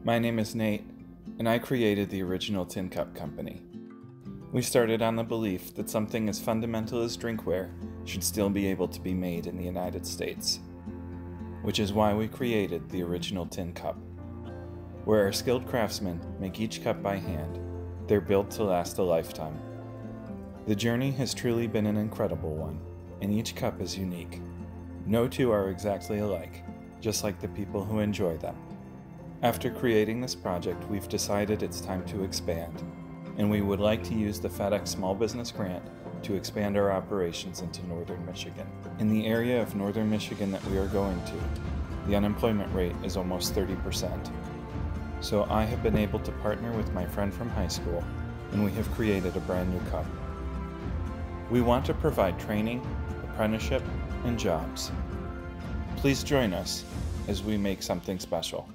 My name is Nate, and I created the original Tin Cup Company. We started on the belief that something as fundamental as drinkware should still be able to be made in the United States, which is why we created the original Tin Cup. Where our skilled craftsmen make each cup by hand, they're built to last a lifetime. The journey has truly been an incredible one, and each cup is unique. No two are exactly alike, just like the people who enjoy them. After creating this project, we've decided it's time to expand, and we would like to use the FedEx Small Business Grant to expand our operations into northern Michigan. In the area of northern Michigan that we are going to, the unemployment rate is almost 30%. So I have been able to partner with my friend from high school, and we have created a brand new cup. We want to provide training, apprenticeship, and jobs. Please join us as we make something special.